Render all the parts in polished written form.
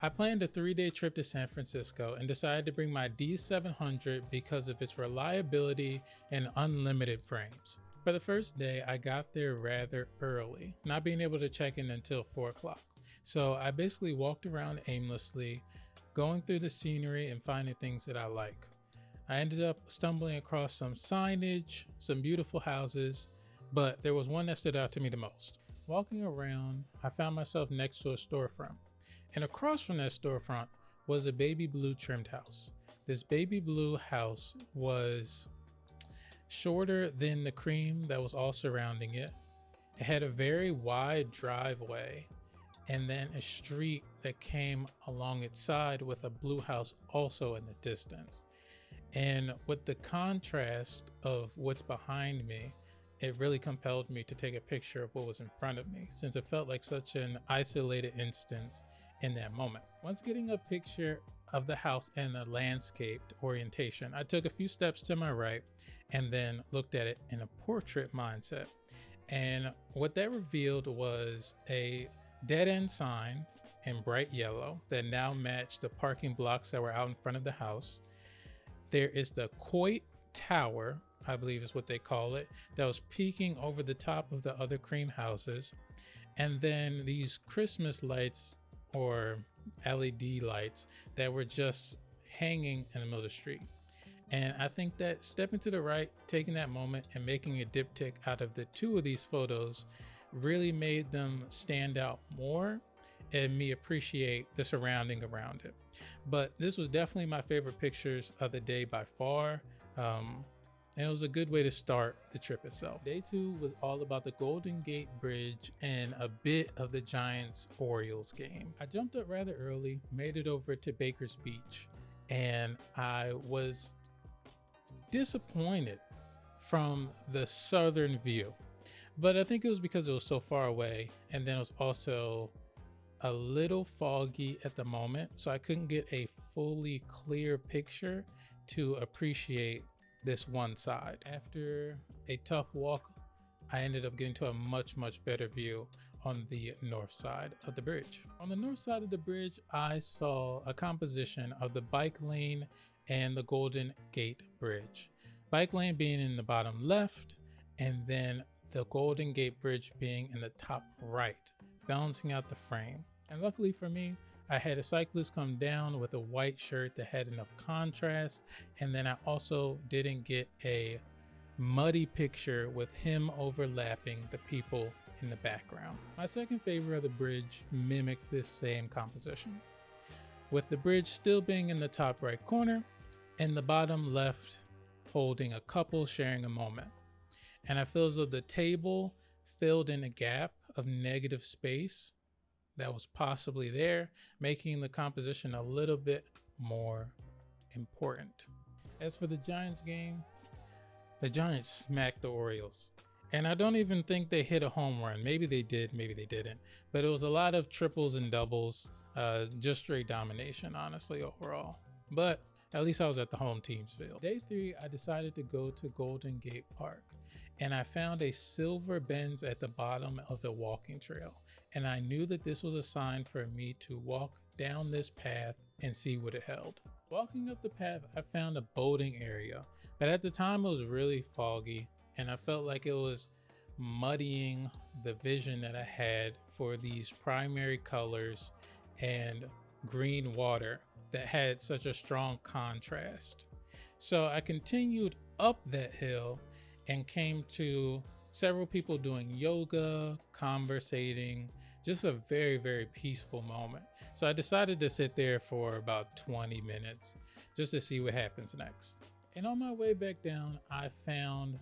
I planned a 3-day trip to San Francisco and decided to bring my D700 because of its reliability and unlimited frames. For the first day, I got there rather early, not being able to check in until 4 o'clock. So I basically walked around aimlessly, going through the scenery and finding things that I like. I ended up stumbling across some signage, some beautiful houses, but there was one that stood out to me the most. Walking around, I found myself next to a storefront. And across from that storefront was a baby blue trimmed house. This baby blue house was shorter than the cream that was all surrounding it. It had a very wide driveway and then a street that came along its side with a blue house also in the distance. And with the contrast of what's behind me, it really compelled me to take a picture of what was in front of me, since it felt like such an isolated instance in that moment. Once getting a picture of the house in a landscaped orientation, I took a few steps to my right and then looked at it in a portrait mindset. And what that revealed was a dead-end sign in bright yellow that now matched the parking blocks that were out in front of the house. There is the Coit Tower, I believe is what they call it, that was peeking over the top of the other cream houses. And then these Christmas lights or LED lights that were just hanging in the middle of the street. And I think that stepping to the right, taking that moment and making a diptych out of the two of these photos really made them stand out more and me appreciate the surrounding around it. But this was definitely my favorite pictures of the day by far. And it was a good way to start the trip itself. Day 2 was all about the Golden Gate Bridge and a bit of the Giants-Orioles game. I jumped up rather early, made it over to Baker's Beach, and I was disappointed from the southern view. But I think it was because it was so far away, and then it was also a little foggy at the moment, so I couldn't get a fully clear picture to appreciate this one side. After a tough walk, I ended up getting to a much better view on the north side of the bridge. On the north side of the bridge, I saw a composition of the bike lane and the Golden Gate Bridge. Bike lane being in the bottom left, and then the Golden Gate Bridge being in the top right, balancing out the frame. And luckily for me, I had a cyclist come down with a white shirt that had enough contrast, and then I also didn't get a muddy picture with him overlapping the people in the background. My second favorite of the bridge mimicked this same composition, with the bridge still being in the top right corner and the bottom left holding a couple sharing a moment. And I feel as though the table filled in a gap of negative space that was possibly there, making the composition a little bit more important. As for the Giants game, the Giants smacked the Orioles. And I don't even think they hit a home run. Maybe they did, maybe they didn't. But it was a lot of triples and doubles, just straight domination, honestly, overall. But at least I was at the home team's field. Day 3, I decided to go to Golden Gate Park, and I found a silver Benz at the bottom of the walking trail. And I knew that this was a sign for me to walk down this path and see what it held. Walking up the path, I found a boating area, but at the time it was really foggy, and I felt like it was muddying the vision that I had for these primary colors and green water that had such a strong contrast. So I continued up that hill and came to several people doing yoga, conversating, just a very peaceful moment. So I decided to sit there for about 20 minutes just to see what happens next. And on my way back down, I found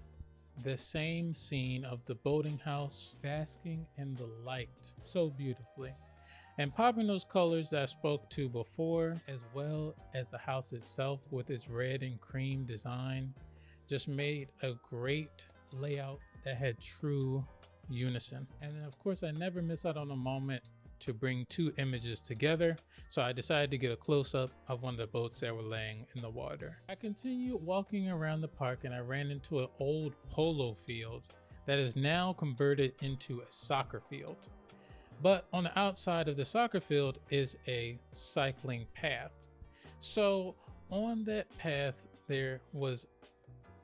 the same scene of the boating house basking in the light so beautifully. And popping those colors that I spoke to before, as well as the house itself with its red and cream design, just made a great layout that had true unison. And then of course I never miss out on a moment to bring two images together, so I decided to get a close-up of one of the boats that were laying in the water. I continued walking around the park and I ran into an old polo field that is now converted into a soccer field. But on the outside of the soccer field is a cycling path. So on that path, there was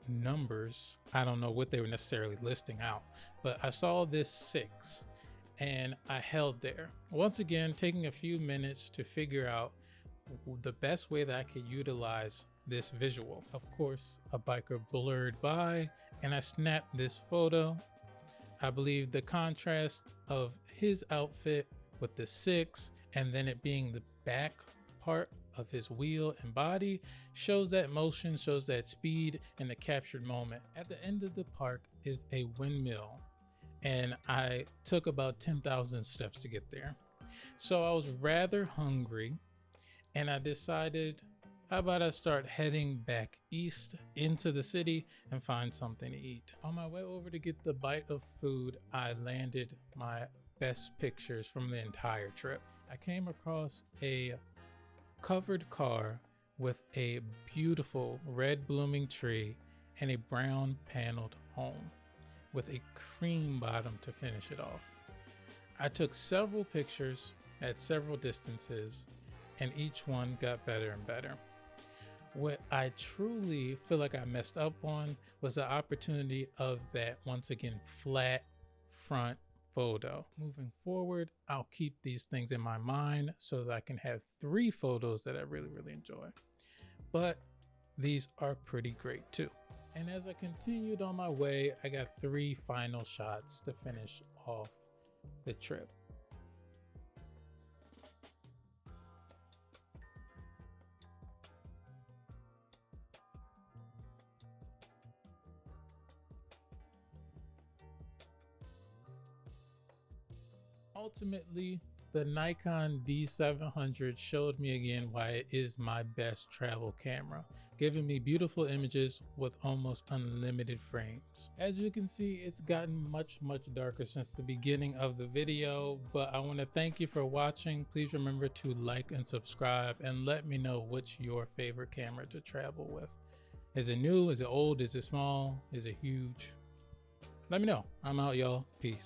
numbers. I don't know what they were necessarily listing out, but I saw this 6 and I held there. Once again, taking a few minutes to figure out the best way that I could utilize this visual. Of course, a biker blurred by and I snapped this photo. I believe the contrast of his outfit with the 6 and then it being the back part of his wheel and body shows that motion, shows that speed in the captured moment. At the end of the park is a windmill and I took about 10,000 steps to get there. So I was rather hungry and I decided, how about I start heading back east into the city and find something to eat. On my way over to get the bite of food, I landed my best pictures from the entire trip. I came across a covered car with a beautiful red blooming tree and a brown paneled home with a cream bottom to finish it off. I took several pictures at several distances and each one got better and better. What I truly feel like I messed up on was the opportunity of that, once again, flat front photo. Moving forward, I'll keep these things in my mind so that I can have 3 photos that I really enjoy. But these are pretty great too. And as I continued on my way, I got 3 final shots to finish off the trip. Ultimately, the Nikon D700 showed me again why it is my best travel camera, giving me beautiful images with almost unlimited frames. As you can see, it's gotten much darker since the beginning of the video, but I want to thank you for watching. Please remember to like and subscribe and let me know what's your favorite camera to travel with. Is it new? Is it old? Is it small? Is it huge? Let me know. I'm out, y'all. Peace.